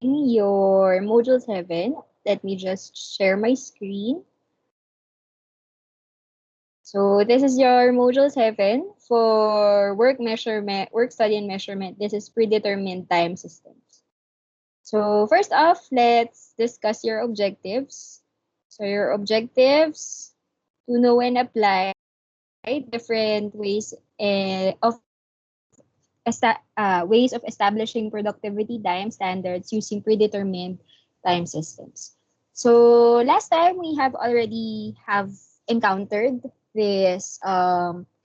your Module 7. Let me just share my screen. So this is your Module 7 for work measurement, work study and measurement. This is predetermined time systems. So first off, let's discuss your objectives. So your objectives to know and apply different ways ways of establishing productivity time standards using predetermined time systems. So last time we have already encountered this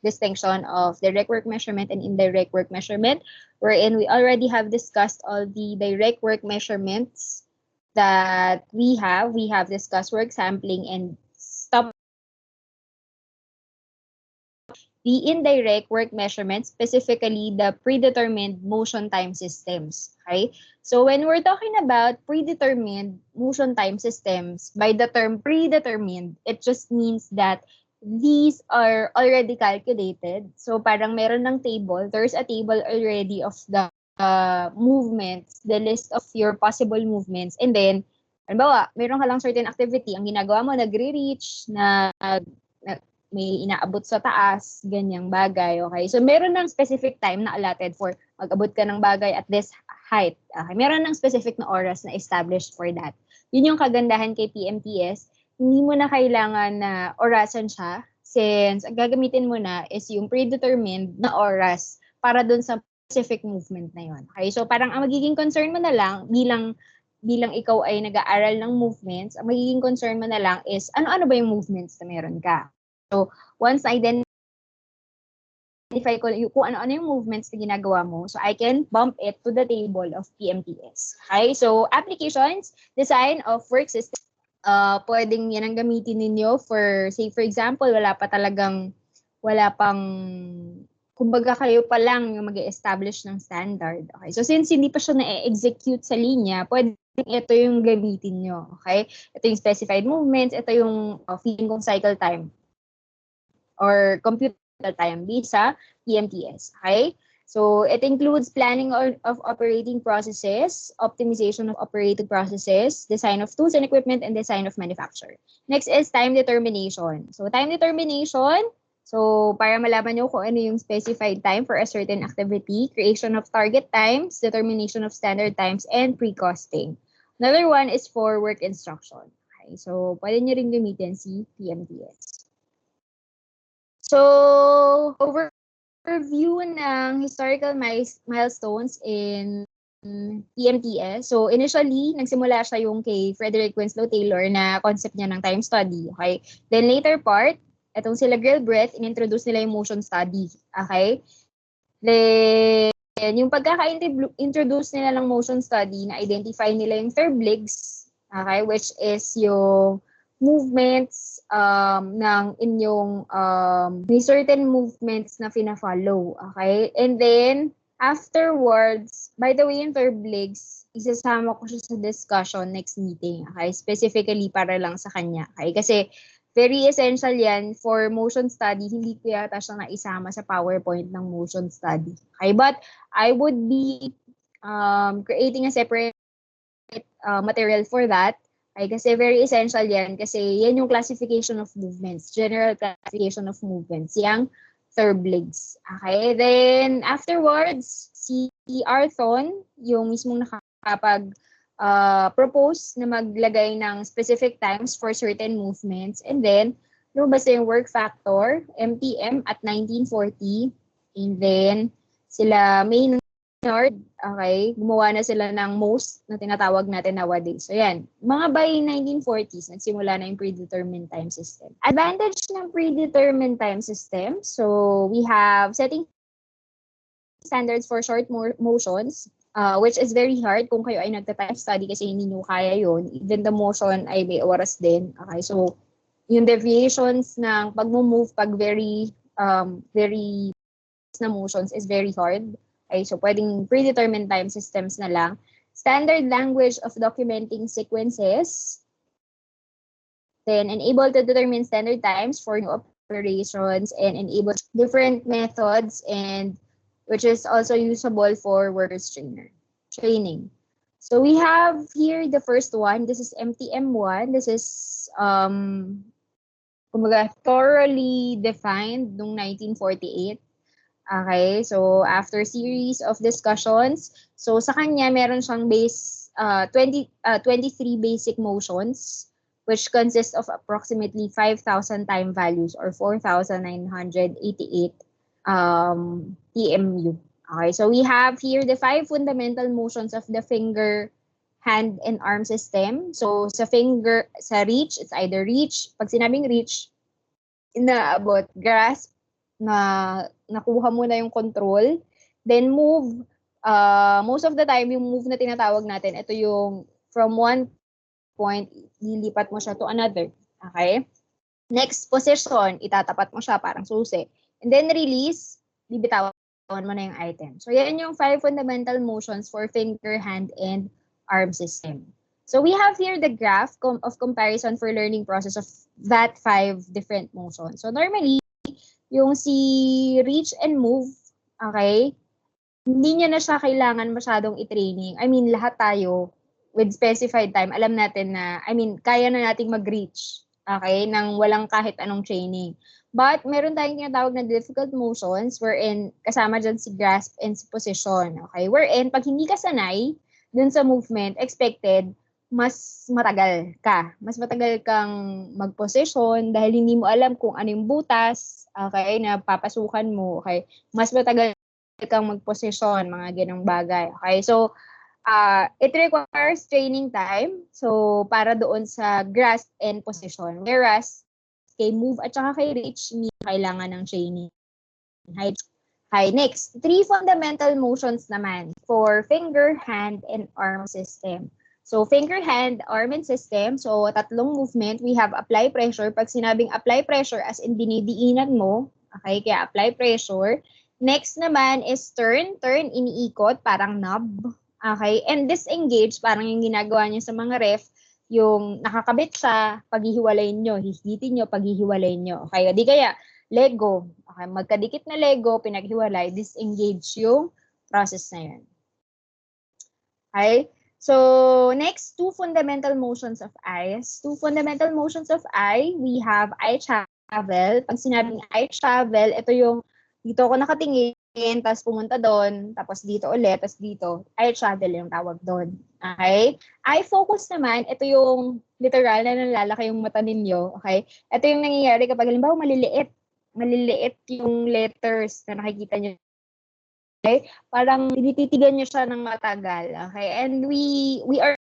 distinction of direct work measurement and indirect work measurement, wherein we already have discussed all the direct work measurements that we have. We have discussed work sampling and stop the indirect work measurements, specifically the predetermined motion time systems. Okay? So when we're talking about predetermined motion time systems, by the term predetermined, it just means that these are already calculated. So parang meron ng table, there's a table already of the movements, the list of your possible movements. And then, halimbawa, meron ka lang certain activity, ang ginagawa mo, nagre-reach, may inaabot sa taas, ganyang bagay, okay? So, meron ng specific time na allotted for mag-abot ka ng bagay at this height. Okay? Meron ng specific na oras na established for that. Yun yung kagandahan kay PMTS. Hindi mo na kailangan na orasan siya since ang gagamitin mo na is yung predetermined na oras para dun sa specific movement na yun. Okay? So, parang ang magiging concern mo na lang bilang ikaw ay nag-aaral ng movements, ang magiging concern mo na lang is ano-ano ba yung movements na meron ka. So, once identify ko kung ano-ano yung movements na ginagawa mo, so I can bump it to the table of PMTS. Okay? So, applications, design of work system. Pwedeng yan ang gamitin ninyo for, say for example, wala pang, kumbaga kayo pa lang yung mag-establish ng standard. Okay? So, since hindi pa siya na-execute sa linya, pwedeng ito yung gamitin nyo. Okay? Ito yung specified movements, ito yung feeling kong cycle time or computer time visa PMTS. Okay? So it includes planning of operating processes, optimization of operating processes, design of tools and equipment, and design of manufacture. Next is time determination. So time determination, so para malaman nyo kung ano yung specified time for a certain activity, creation of target times, determination of standard times, and pre-costing. Another one is for work instruction. Okay? So pwede nyo rin gamitin si PMTS. So, overview ng historical milestones in PMTS. So, initially, nagsimula siya yung kay Frederick Winslow Taylor na concept niya ng time study. Okay? Then, later part, itong sila Gilbreth, in-introduce nila yung motion study. Okay? Then, yung pagkaka-introduce nila ng motion study, na-identify nila yung Terbligs, okay? Which is yung movements ng inyong may certain movements na fina-follow, okay? And then afterwards, by the way, yung Terbligs, isasama ko siya sa discussion next meeting, okay? Specifically para lang sa kanya, okay? Kasi very essential yan for motion study. Hindi ko yata siya naisama sa PowerPoint ng motion study, okay? But I would be creating a separate material for that. Ay, kasi very essential yan kasi yan yung classification of movements, general classification of movements, yung Terbligs. Okay, then afterwards, si Arthon, yung mismong propose na maglagay ng specific times for certain movements, and then lumabas yung work factor, MTM at 1940, and then sila Maynard, okay, gumawa na sila ng most na tinatawag natin nowadays. So yan, mga by 1940s, nagsimula na yung predetermined time system. Advantage ng predetermined time system, so we have setting standards for short motions, which is very hard kung kayo ay nagta-time study kasi hindi nyo kaya yun. Even the motion ay may oras din. Okay, so yung deviations ng pag-move pag very na motions is very hard. Okay, so pwedeng predetermined time systems na lang. Standard language of documenting sequences. Then enable to determine standard times for new operations and enable different methods and which is also usable for workers training. So we have here the first one. This is MTM1. This is kumbaga, thoroughly defined noong 1948. Okay, so after series of discussions, so sa kanya meron siyang 23 basic motions which consist of approximately 5,000 time values or 4,988 TMU. Okay, so we have here the 5 fundamental motions of the finger, hand, and arm system. So sa finger, sa reach, it's either reach. Pag sinabing reach, inaabot, grasp, na nakuha mo na yung control. Then move, most of the time, yung move na tinatawag natin, ito yung from one point, lilipat mo siya to another. Okay? Next position, itatapat mo siya parang susi. And then release, bibitawan mo na yung item. So yan yung 5 fundamental motions for finger, hand, and arm system. So we have here the graph of comparison for learning process of that 5 different motions. So normally, yung si reach and move, okay, hindi niya na siya kailangan masyadong i-training. I mean, lahat tayo with specified time, alam natin na, I mean, kaya na nating mag-reach, okay, nang walang kahit anong training. But meron tayong tinatawag na difficult motions wherein kasama dyan si grasp and si position, okay? Wherein, pag hindi ka sanay dun sa movement, expected, mas matagal ka. Mas matagal kang mag-position dahil hindi mo alam kung ano yung butas, okay, na papasukan mo, okay? Mas matagal kang mag-position, mga ganong bagay, okay? So, it requires training time. So, para doon sa grasp and position. Whereas, kay move at saka kay reach, hindi kailangan ng training. Hi, next. 3 fundamental motions naman for finger, hand, and arm system. So, finger, hand, arm, and system. So, tatlong movement. We have apply pressure. Pag sinabing apply pressure, as in dinidiinan mo, okay, kaya apply pressure. Next naman is turn. Turn, iniikot, parang knob. Okay, and disengage, parang yung ginagawa niyo sa mga ref, yung nakakabit siya, paghihiwalayin nyo, hihigitin nyo, paghihiwalayin nyo. Okay, di kaya, Lego. Okay, magkadikit na Lego, pinaghiwalay, disengage yung process na yun. Okay, so next, 2 fundamental motions of eyes. 2 fundamental motions of eye, we have eye travel. Pag sinabing eye travel, ito yung dito ako nakatingin, tapos pumunta doon, tapos dito ulit, tapos dito, eye travel yung tawag doon. Okay? Eye focus naman, ito yung literal na nalalaki yung mata ninyo. Okay? Ito yung nangyayari kapag halimbawa maliliit yung letters na nakikita nyo. Okay? Parang tinititigan nyo siya ng matagal. Okay? And we are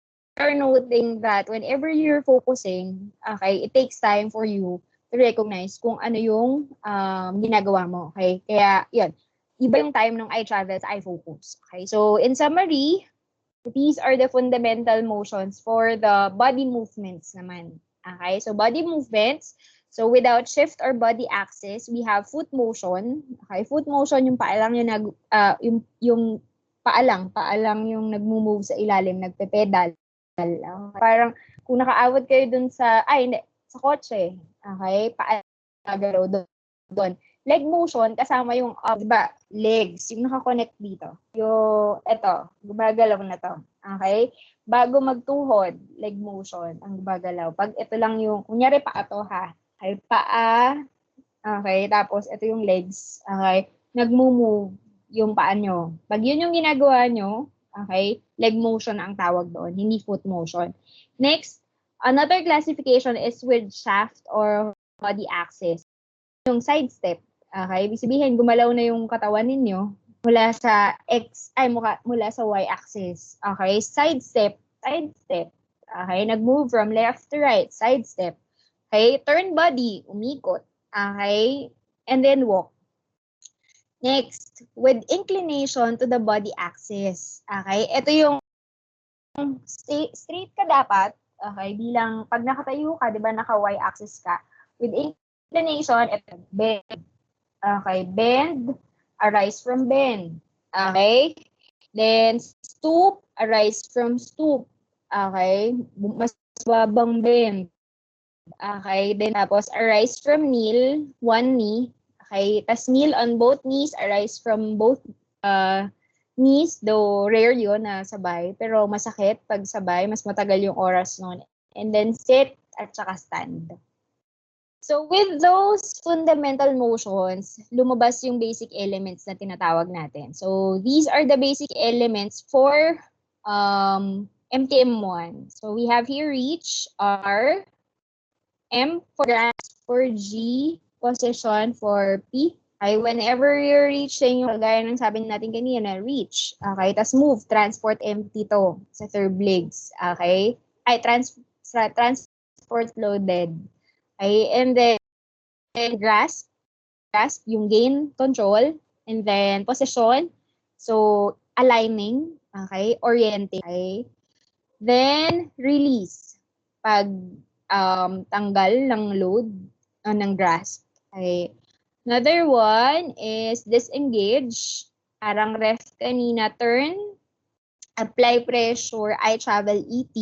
noting that whenever you're focusing, okay, it takes time for you to recognize kung ano yung ginagawa mo. Okay? Kaya, yun. Iba yung time ng eye travel sa eye focus. Okay? So, in summary, these are the fundamental motions for the body movements naman. Okay? So, body movements. So, without shift or body axis, we have foot motion. Okay? Foot motion, yung paalang yung paalang yung nagmo-move sa ilalim, nagpe-pedal. Parang kung nakaawat kayo dun sa, sa kotse, okay, paagalaw doon. Leg motion, kasama yung, diba, legs, yung nakakonect dito. Yung, eto, gumagalaw na to. Okay? Bago magtuhod, leg motion, ang gumagalaw. Pag ito lang yung, kunyari paa to ha, okay, paa, okay, tapos ito yung legs, okay, nagmo-move yung paa nyo. Pag yun yung ginagawa nyo, okay, leg motion ang tawag doon, hindi foot motion. Next, another classification is with shaft or body axis. Yung side step, okay, ibig sabihin gumalaw na yung katawan ninyo mula sa mula sa y axis. Okay, side step, okay, nag-move from left to right, side step. Okay, turn body, umikot. Okay, and then walk. Next, with inclination to the body axis. Okay, ito yung straight ka dapat, okay, bilang pag nakatayo ka, di ba, naka-y axis ka. With inclination, ito, bend. Okay, bend, arise from bend. Okay, then stoop, arise from stoop. Okay, mas babang bend. Okay, then tapos arise from kneel, one knee. Okay, tas kneel on both knees, arise from both miss, though rare yun na sabay, pero masakit pag sabay, mas matagal yung oras nun. And then sit at saka stand. So with those fundamental motions, lumabas yung basic elements na tinatawag natin. So these are the basic elements for MTM1. So we have here reach, R, M for grasp, for G, position, for P. Okay, whenever you're reaching, yung kagaya ng sabi natin kanina, reach. Okay, tas move, transport empty to sa third legs. Okay, ay, transport loaded. Okay, and then grasp, yung gain, control, and then possession. So, aligning, okay, orienting, okay. Then, release. Pag tanggal ng load, ng grasp. Okay. Another one is disengage. Parang ref kanina, turn, apply pressure, I travel, ET,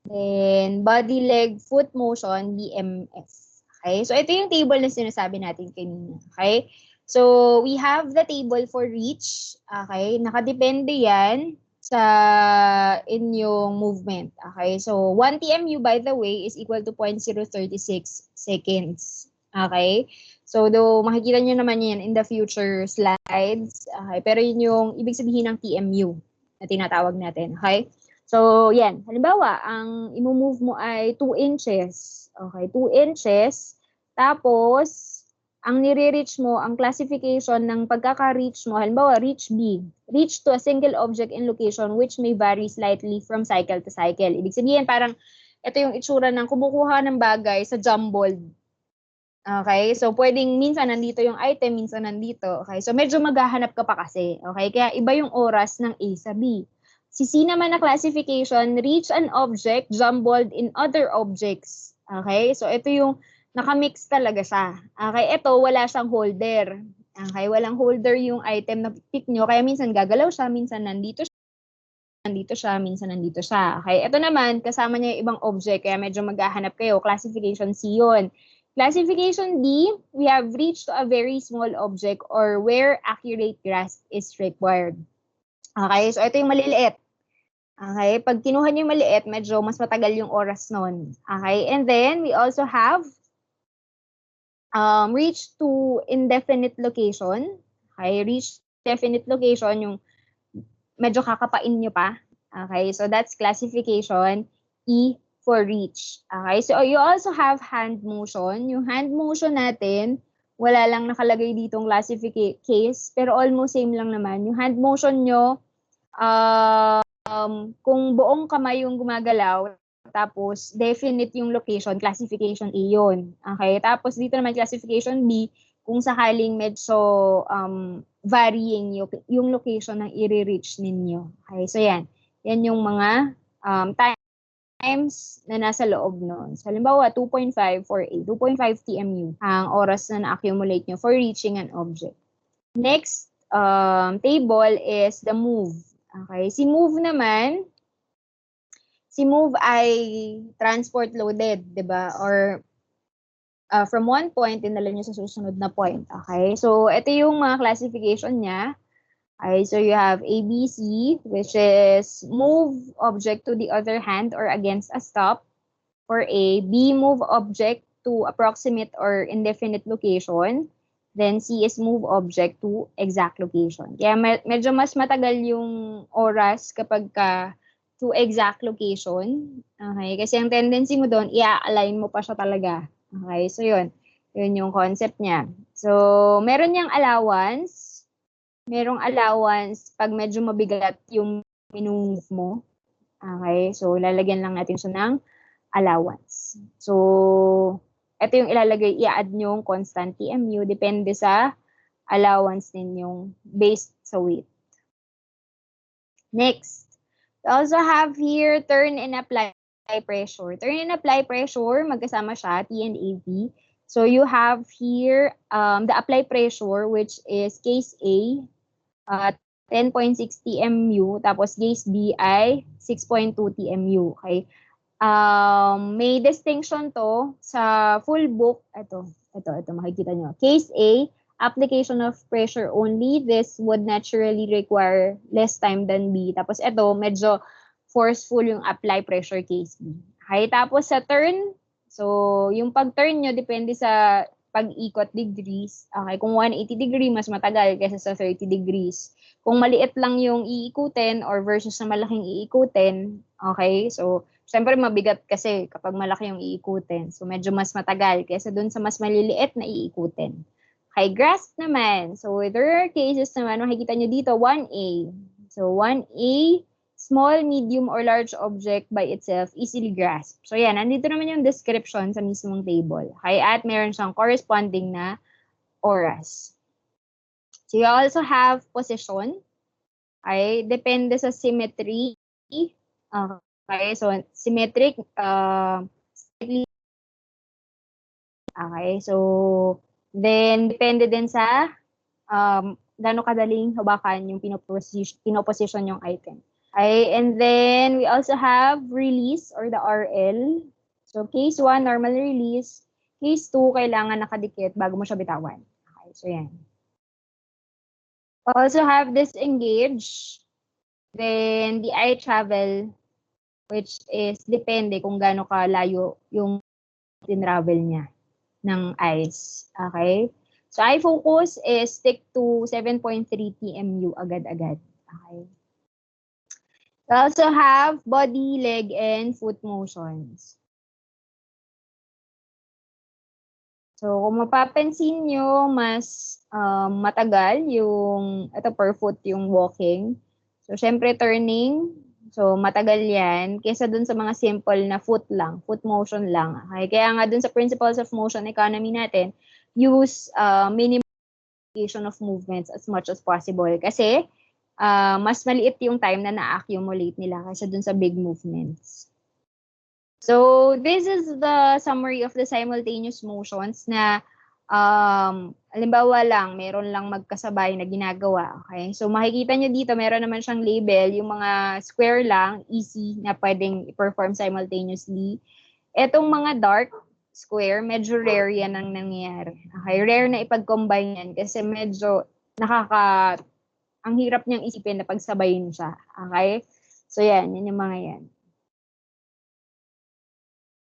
then body, leg, foot motion, BMS. Okay, so ito yung table na sinasabi natin kanina. Okay, so we have the table for reach. Okay, nakadepende yan sa inyong movement. Okay, so 1 TMU by the way is equal to 0.036 seconds. Okay, so though makikita nyo naman yan in the future slides. Okay, pero yun yung ibig sabihin ng TMU na tinatawag natin. Okay, so yan. Halimbawa, ang i-move mo ay 2 inches. Okay, 2 inches. Tapos, ang nire-reach mo, ang classification ng pagkaka-reach mo, halimbawa, reach B. Reach to a single object in location which may vary slightly from cycle to cycle. Ibig sabihin, parang ito yung itsura ng kumukuha ng bagay sa jumbled. Okay, so pwedeng minsan nandito yung item, minsan nandito. Okay, so medyo maghahanap ka pa kasi. Okay, kaya iba yung oras ng A sa B. Si C naman na classification, reach an object jumbled in other objects. Okay, so ito yung nakamix talaga siya. Okay, ito wala siyang holder. Okay, walang holder yung item na pick nyo, kaya minsan gagalaw siya, minsan nandito siya, minsan nandito siya. Okay, ito naman, kasama niya yung ibang object, kaya medyo maghahanap kayo. Classification C yun. Classification D, we have reached to a very small object or where accurate grasp is required. Okay, so ito yung maliliit. Okay, pag kinuha niyo yung maliit, medyo mas matagal yung oras nun. Okay, and then we also have reach to indefinite location. Okay, reach definite location, yung medyo kakapain nyo pa. Okay, so that's classification E for reach. Okay, so you also have hand motion. Yung hand motion natin, wala lang nakalagay ditong classification case, pero almost same lang naman. Yung hand motion nyo, kung buong kamay yung gumagalaw, tapos definite yung location, classification A yun. Okay, tapos dito naman classification B, kung sakaling medyo varying yung location ng i-reach ninyo. Okay, so yan. Yan yung mga times na nasa loob nun. So, halimbawa, 2.5 for A, 2.5 TMU ang oras na na-accumulate nyo for reaching an object. Next table is the move. Okay, si move naman, si move ay transport loaded, di ba? Or from one point, dinala nyo sa susunod na point. Okay, so ito yung mga classification niya. Okay, so you have ABC, which is move object to the other hand or against a stop for A. B, move object to approximate or indefinite location. Then C is move object to exact location. Kaya medyo mas matagal yung oras kapag to exact location. Okay, kasi ang tendency mo doon, i-align mo pa siya talaga. Okay, so yun. Yun yung concept niya. So, meron niyang allowance. Merong allowance pag medyo mabigat yung minumove mo. Okay, so lalagyan lang natin siya ng allowance. So, ito yung ilalagay, i-add nyo yung constant TMU, depende sa allowance ninyong based sa weight. Next, we also have here turn and apply pressure. Turn and apply pressure, magkasama siya, T and AV. So you have here the apply pressure, which is case A, 10.6 TMU, tapos case B ay 6.2 TMU. Okay? May distinction to sa full book. Ito makikita nyo. Case A, application of pressure only, this would naturally require less time than B. Tapos ito, medyo forceful yung apply pressure case B. Okay, tapos sa turn, so yung pag-turn nyo depende sa pag-ikot degrees. Okay, kung 180 degree, mas matagal kaysa sa 30 degrees. Kung maliit lang yung iikutin or versus sa malaking iikutin, okay, so syempre mabigat kasi kapag malaki yung iikutin. So medyo mas matagal kaysa dun sa mas maliliit na iikutin. Okay, grasp naman. So there are cases naman, makikita nyo dito, 1A. So 1A, small, medium, or large object by itself, easily grasped. So yan, nandito naman yung description sa mismong table. Okay, at meron siyang corresponding na oras. So you also have position. Okay, depende sa symmetry. Okay, so symmetric, okay, so then depende din sa gaano kadaling hawakan yung pinoposition yung item. Okay, and then we also have release or the RL. So case 1, normal release. Case 2, kailangan nakadikit bago mo siya bitawan. Okay, so yan. We also have disengage. Then the eye travel, which is depende kung gaano kalayo yung tinravel niya ng eyes. Okay? So eye focus is stick to 7.3 TMU agad-agad. Okay? We also have body, leg, and foot motions. So kung mapapansin nyo, mas matagal yung, ito per foot yung walking. So syempre turning, so matagal yan, kesa dun sa mga simple na foot lang, foot motion lang. Okay? Kaya nga dun sa principles of motion economy natin, use minimization of movements as much as possible. Kasi mas maliit yung time na na-accumulate nila kaysa dun sa big movements. So this is the summary of the simultaneous motions na halimbawa lang, meron lang magkasabay na ginagawa. Okay? So makikita nyo dito, meron naman siyang label, yung mga square lang, easy na pwedeng i-perform simultaneously. Etong mga dark square, medyo rare yan ang nangyayari. Okay? Rare na ipag-combine yan kasi medyo ang hirap niyang isipin na pagsabayin siya. Okay? So yan yung mga yan.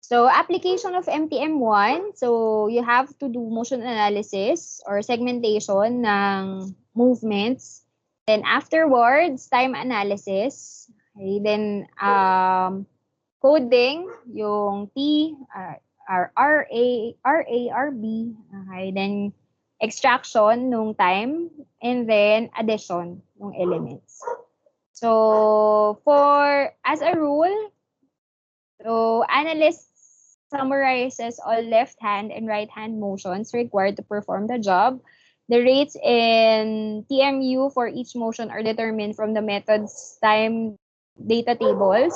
So application of MTM1, so you have to do motion analysis or segmentation ng movements. Then afterwards, time analysis. Okay, then coding, yung T, RB. Okay, then extraction nung time, and then addition ng elements. So as a rule, so analyst summarizes all left hand and right hand motions required to perform the job. The rates in TMU for each motion are determined from the method's time data tables.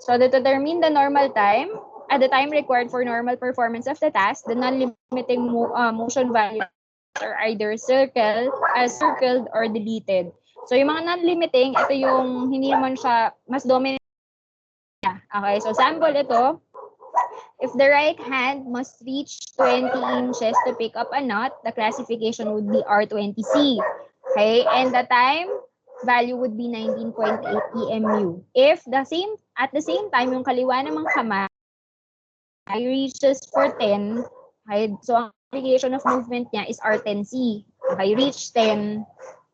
So to determine the normal time, at the time required for normal performance of the task, the non-limiting motion values are either circled or deleted. So yung mga non-limiting, ito yung hindi naman siya mas dominant. Okay, so sample ito. If the right hand must reach 20 inches to pick up a nut, the classification would be R20C. Okay, and the time value would be 19.8 EMU. If at the same time, yung kaliwa namang kamay reaches for 10, okay, so ang application of movement niya is R10C. Okay, reach 10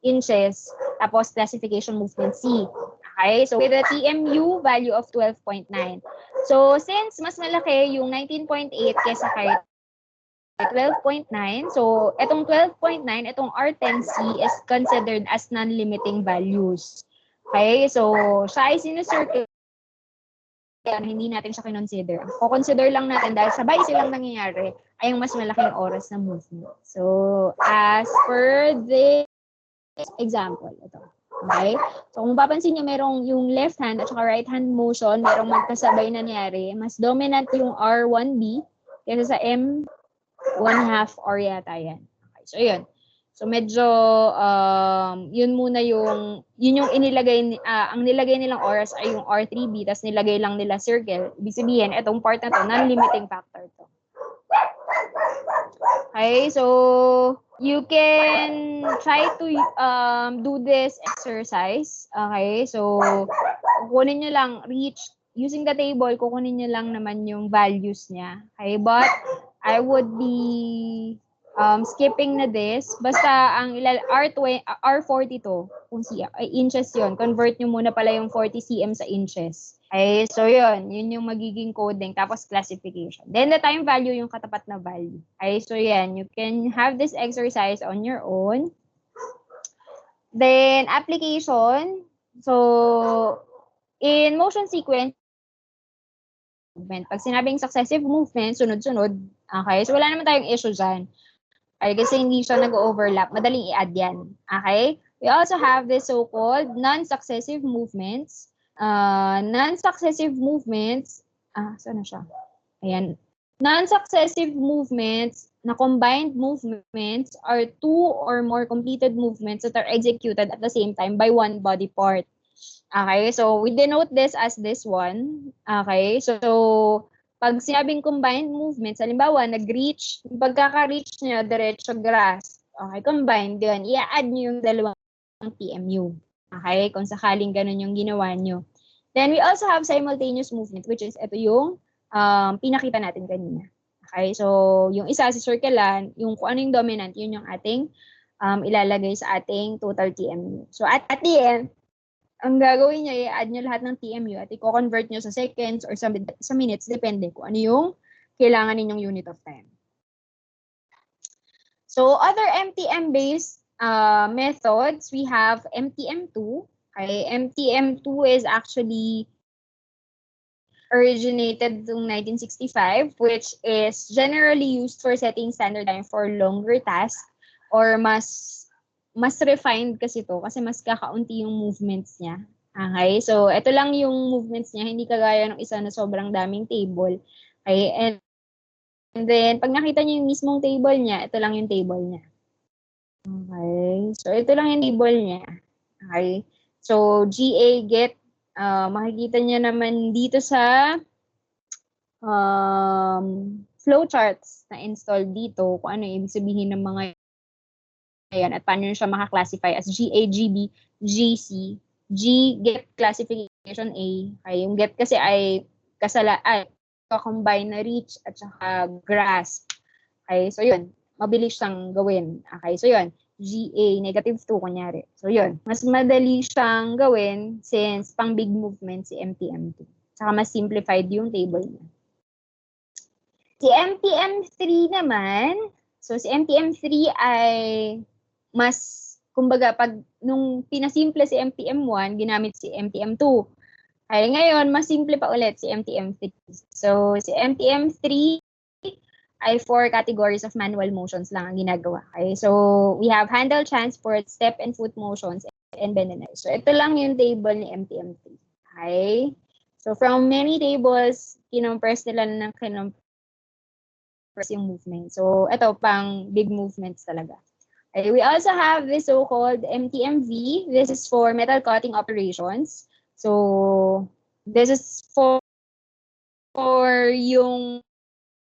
inches, tapos classification movement C. Okay, so with a TMU value of 12.9. So since mas malaki yung 19.8 kesa kay 12.9, so itong 12.9, itong R10C is considered as non-limiting values. Okay, so siya ay sinusircle, hindi natin siya kinonsider. Kukonsider lang natin dahil sabay silang nangyayari ay yung mas malaking oras na movement. So as per this example, ito. Okay? So kung mapapansin nyo, merong yung left hand at saka right hand motion, merong magkasabay na nangyari. Mas dominant yung R1B kaysa sa M1/2 R yata yan. Okay, so yun. So medyo yun muna yun yung inilagay ang nilagay nilang oras ay yung R3B tas nilagay lang nila circle. Ibig sabihin etong part na to non-limiting factor to. Okay, so You can try to do this exercise. Okay? So, kukunin nyo lang, using the table, kukunin nyo lang naman yung values niya. Okay? But, I would be skipping na this. Basta, ang R42, kung inches yon, convert nyo muna pala yung 40 cm sa inches. Okay, so yun yung magiging coding, tapos classification. Then the time value yung katapat na value. Okay, so yan, you can have this exercise on your own. Then application, so in motion sequence, pag sinabing successive movement, sunod-sunod, okay, so wala naman tayong issue dyan. Okay, kasi hindi siya nag-overlap, madaling i-add yan. Okay, we also have the so-called non-successive movements. Non-successive movements, saan na siya? Ayan. Non-successive movements na combined movements are two or more completed movements that are executed at the same time by one body part. Okay, so we denote this as this one. Okay, so pag sinabing combined movements, halimbawa, nag-reach, pagkaka-reach nyo, diretso grasp. Okay, combined yun. I-add nyo yung dalawang TMU. Okay, kung sakaling ganun yung ginawa nyo. Then we also have simultaneous movement, which is ito yung pinakita natin kanina. Okay, so yung isa si circlean, yung kung ano yung dominant, yun yung ating ilalagay sa ating total TMU. So at the end, ang gagawin niya, i-add nyo lahat ng TMU at i-convert nyo sa seconds or sa minutes, depende kung ano yung kailangan ninyong unit of time. So other MTM-based methods, we have MTM2. Okay, MTM2 is actually originated in 1965, which is generally used for setting standard time for longer tasks or mas refined kasi to kasi mas kakaunti yung movements niya. Okay, so ito lang yung movements niya, hindi kagaya ng isa na sobrang daming table. Okay, and then pag nakita niyo yung mismong table niya, ito lang yung table niya. Okay, so ito lang yung table niya. Okay, so GA get, makikita niya naman dito sa flowcharts na installed dito kung ano ibig sabihin ng mga yan at paano siya maka-classify as GA, GB, GC, G, get classification A. Okay, yung get kasi ay combine na reach at saka grasp. Okay, so yun, mabilis siyang gawin. Okay, so yun, GA, -2, kunyari. So yun, mas madali siyang gawin since pang big movement si MTM2. Saka mas simplified yung table niya. Si MTM3 naman, so si MTM3 ay mas, kumbaga, pag nung pinasimple si MTM1, ginamit si MTM2. Ay ngayon, mas simple pa ulit si MTM3. So si MTM3 ay 4 categories of manual motions lang ang ginagawa. Okay? So we have handle, transport, step and foot motions, and bend and knife. So ito lang yung table ni MTM3. Okay? So from many tables, kinompress nila ng yung movement. So ito pang big movements talaga. Okay, we also have this so-called MTMV. This is for metal cutting operations. So this is for yung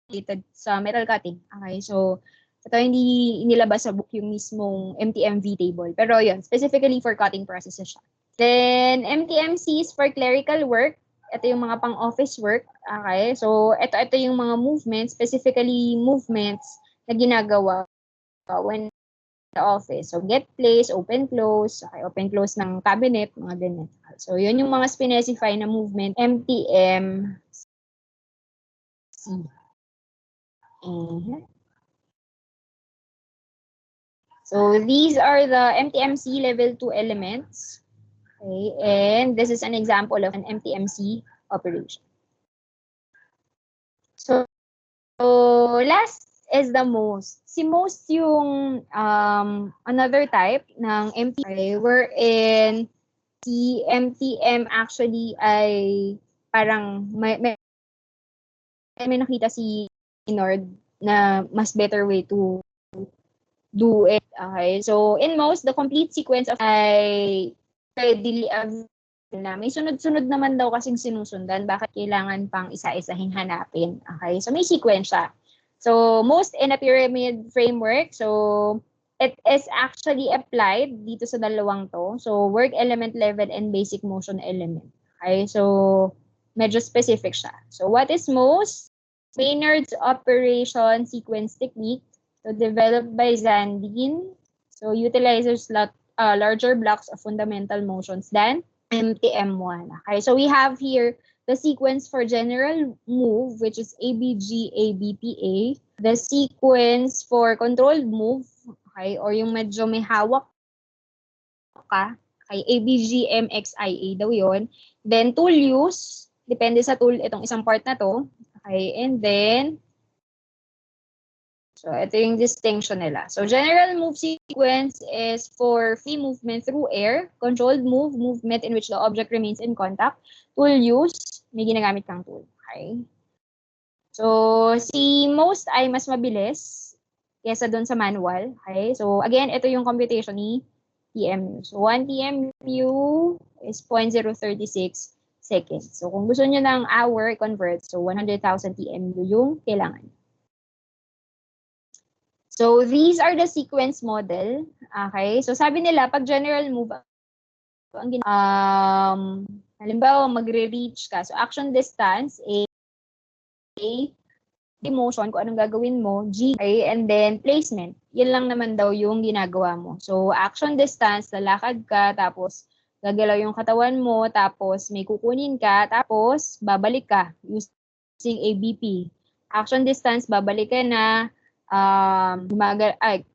related sa metal cutting. Okay, so ito hindi inilabas sa book yung mismong MTMV table. Pero yun, specifically for cutting processes siya. Then MTMC is for clerical work. Ito yung mga pang-office work. Okay, so ito yung mga movements, specifically movements na ginagawa when the office. So get place, open close, okay, open close ng cabinet, mga ganyan. So yun yung mga specify na movement MTM. So these are the MTMC level 2 elements. Okay, and this is an example of an MTMC operation. So last is the most. Si most yung another type ng MTM wherein si MTM actually ay parang may nakita si Nord na mas better way to do it. Okay, so in most, the complete sequence of ay readily na may sunod-sunod naman daw kasing sinusundan, bakit kailangan pang isa-isahin hanapin. Okay, so may sequence siya. So, most in a pyramid framework. So, it is actually applied dito sa dalawang to. So, work element level and basic motion element. Okay? So, medyo specific siya. So, what is most? Maynard's operation sequence technique. So, developed by Zandine. So, utilizes larger blocks of fundamental motions than MTM1. Okay, so we have here the sequence for general move, which is ABG, ABPA. The sequence for controlled move, okay, or yung medyo may hawak ka, okay, ABG, MXIA daw yun. Then tool use, depende sa tool itong isang part na to. Okay, and then so, ito yung distinction nila. So, general move sequence is for free movement through air. Controlled move, movement in which the object remains in contact. Tool use, may ginagamit kang tool. Okay? So, si most ay mas mabilis kesa doon sa manual. Okay? So, again, ito yung computation ni TMU. So, 1 TMU is 0.036 seconds. So, kung gusto nyo ng hour, convert. So, 100,000 TMU yung kailangan. So, these are the sequence model. Okay? So, sabi nila, pag general move, halimbawa, magre-reach ka. So, action distance, A, motion, kung anong gagawin mo, G, okay? And then, placement. Yan lang naman daw yung ginagawa mo. So, action distance, lalakad ka, tapos, gagalaw yung katawan mo, tapos, may kukunin ka, tapos, babalik ka using ABP. Action distance, babalik ka na,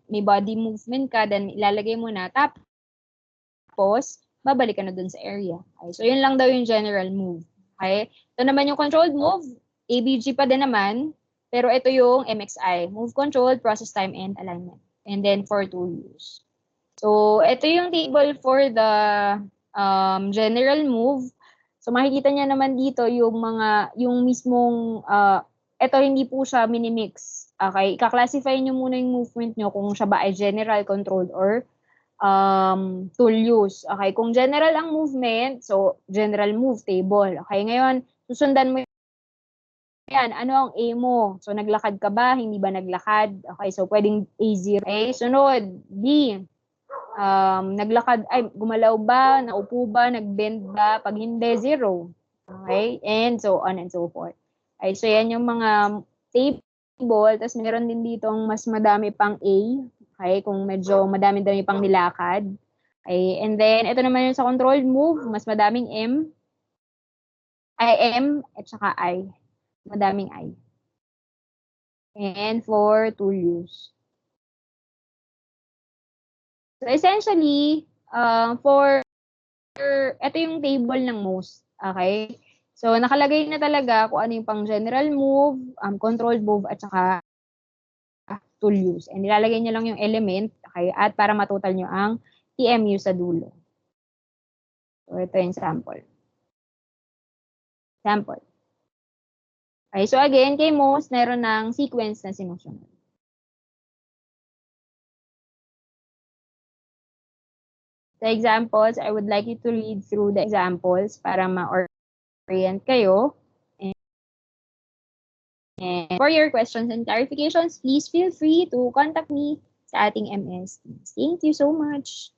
may body movement ka, then ilalagay mo na, tapos, babalik ka na dun sa area. Okay? So, yun lang daw yung general move. Okay? Ito naman yung controlled move, ABG pa din naman, pero ito yung MXI, move control, process time, and alignment. And then, for tool use. So, ito yung table for the general move. So, makikita niya naman dito yung mismong, ito hindi po siya minimix. Okay, i-classify nyo muna yung movement nyo kung siya ba ay general, controlled, or tool use. Okay, kung general ang movement, so general move table. Okay, ngayon, susundan mo yan. Ano ang A mo? So, naglakad ka ba? Hindi ba naglakad? Okay, so pwedeng A0. Okay, sunod, B. Naglakad, gumalaw ba? Naupo ba? Nagbend ba? Pag hindi, 0. Okay, and so on and so forth. Okay, so yan yung mga table. Tapos meron din dito mas madami pang A. Okay, kung medyo madami-dami pang nilakad. Okay, and then ito naman yung sa controlled move, mas madaming M, at saka I. Madaming I. And for tool use. So essentially, ito yung table ng most. Okay? So, nakalagay na talaga kung ano yung pang general move, controlled move, at saka tool use. And nilalagay nyo lang yung element, okay, at para matotal nyo ang TMU sa dulo. So, ito yung sample. Okay, so again, kay most, meron ng sequence na sinusunod. The examples, I would like you to read through the examples para ma-orient kayo. And for your questions and clarifications, please feel free to contact me sa ating MS Teams. Thank you so much.